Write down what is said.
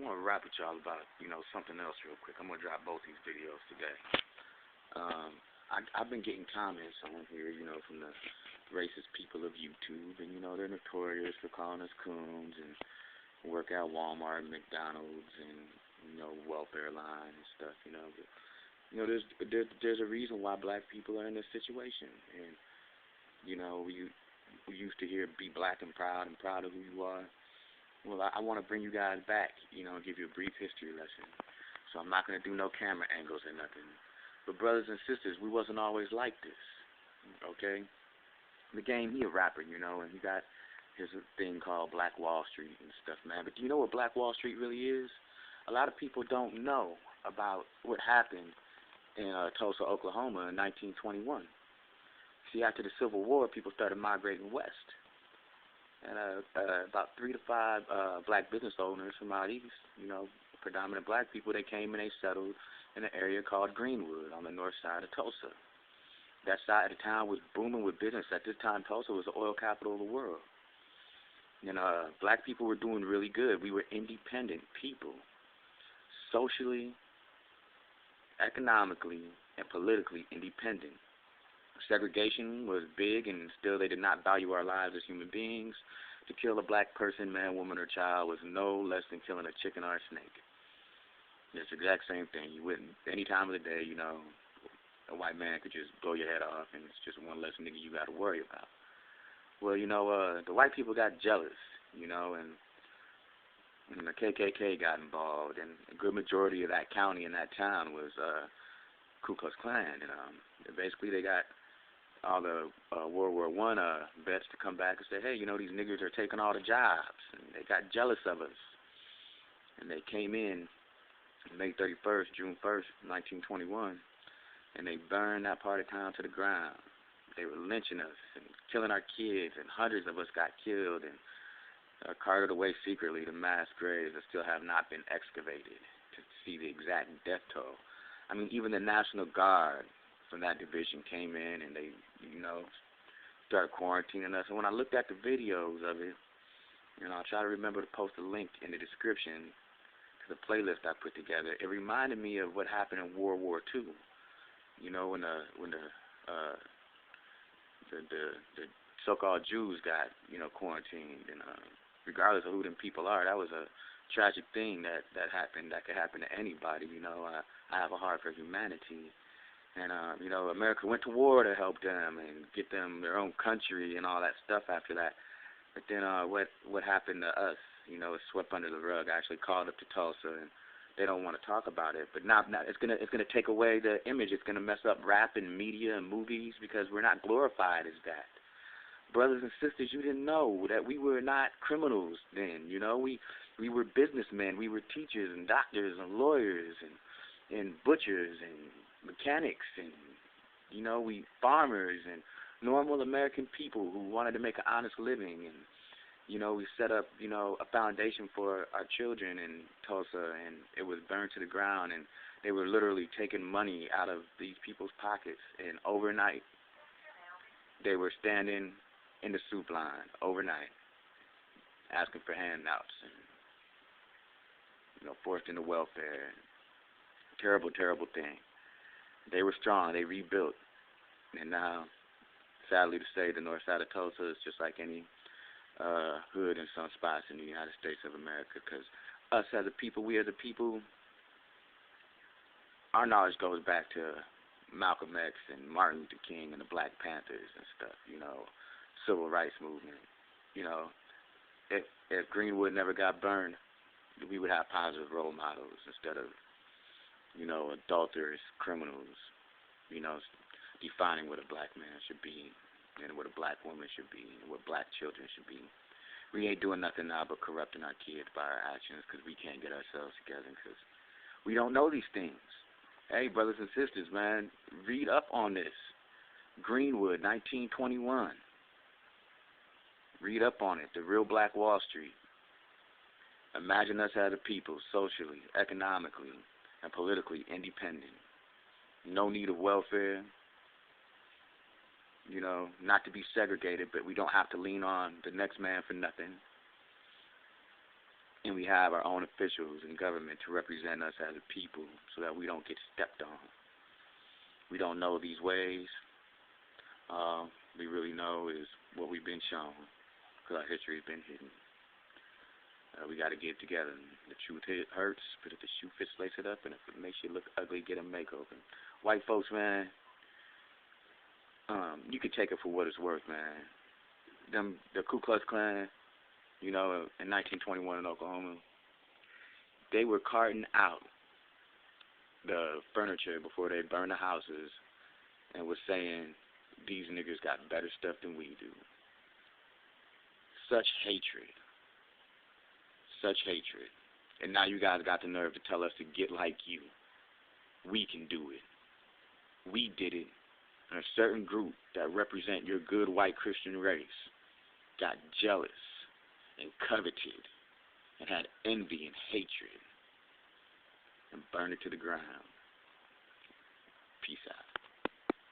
want to rap with y'all about, something else real quick. I'm going to drop both these videos today. I've been getting comments on here, from the racist people of YouTube, and, they're notorious for calling us coons and work at Walmart and McDonald's and, welfare line and stuff, But, there's a reason why black people are in this situation. And, we used to hear be black and proud of who you are. Well, I want to bring you guys back, give you a brief history lesson. So I'm not going to do no camera angles or nothing. But brothers and sisters, we wasn't always like this, okay? The game, he a rapper, and he got his thing called Black Wall Street and stuff, man. But do you know what Black Wall Street really is? A lot of people don't know about what happened in Tulsa, Oklahoma in 1921. See, after the Civil War, people started migrating west. And about 3 to 5 black business owners from out east, predominant black people, they came and they settled in an area called Greenwood on the north side of Tulsa. That side of the town was booming with business. At this time, Tulsa was the oil capital of the world. And black people were doing really good. We were independent people, socially, economically, and politically independent. Segregation was big, and still they did not value our lives as human beings. To kill a black person, man, woman, or child was no less than killing a chicken or a snake. It's the exact same thing. You wouldn't, any time of the day, a white man could just blow your head off, and it's just one less nigga you got to worry about. Well, the white people got jealous, and the KKK got involved, and a good majority of that county and that town was Ku Klux Klan, and basically they got all the World War I vets to come back and say, hey, these niggers are taking all the jobs, and they got jealous of us, and they came in May 31st, June 1st, 1921, and they burned that part of town to the ground. They were lynching us and killing our kids, and hundreds of us got killed and carted away secretly to mass graves that still have not been excavated to see the exact death toll. I mean, even the National Guard from that division came in and they, started quarantining us. And when I looked at the videos of it, I'll try to remember to post a link in the description to the playlist I put together. It reminded me of what happened in World War II. When the so-called Jews got, quarantined, and regardless of who them people are, that was a tragic thing that happened, that could happen to anybody. I have a heart for humanity, and America went to war to help them and get them their own country and all that stuff after that. But then what happened to us? It's swept under the rug. I actually called up to Tulsa, and they don't want to talk about it. But now it's gonna take away the image. It's gonna mess up rap and media and movies because we're not glorified as that. Brothers and sisters, you didn't know that we were not criminals then. We were businessmen. We were teachers and doctors and lawyers and butchers and mechanics and we farmers and normal American people who wanted to make an honest living, and we set up a foundation for our children in Tulsa, and it was burned to the ground, and they were literally taking money out of these people's pockets, and overnight they were standing in the soup line overnight asking for handouts and forced into welfare. Terrible, terrible thing. They were strong. They rebuilt. And now, sadly to say, the north side of Tulsa is just like any hood in some spots in the United States of America, because us as a people, we as a people, our knowledge goes back to Malcolm X and Martin Luther King and the Black Panthers and stuff, civil rights movement. If Greenwood never got burned, we would have positive role models instead of adulterous criminals, defining what a black man should be and what a black woman should be and what black children should be. We ain't doing nothing now but corrupting our kids by our actions because we can't get ourselves together because we don't know these things. Hey, brothers and sisters, man, read up on this. Greenwood, 1921. Read up on it, the real Black Wall Street. Imagine us as a people, socially, economically, and politically independent. No need of welfare, not to be segregated, but we don't have to lean on the next man for nothing. And we have our own officials in government to represent us as a people so that we don't get stepped on. We don't know these ways. All we really know is what we've been shown, because our history has been hidden. We got to get together. The truth hurts, but if the shoe fits, lace it up, and if it makes you look ugly, get a makeover. White folks, man, you can take it for what it's worth, man. The Ku Klux Klan, you know, in 1921 in Oklahoma, they were carting out the furniture before they burned the houses and was saying, these niggas got better stuff than we do. Such hatred. Such hatred. And now you guys got the nerve to tell us to get like you. We can do it. We did it. And a certain group that represent your good white Christian race got jealous and coveted and had envy and hatred and burned it to the ground.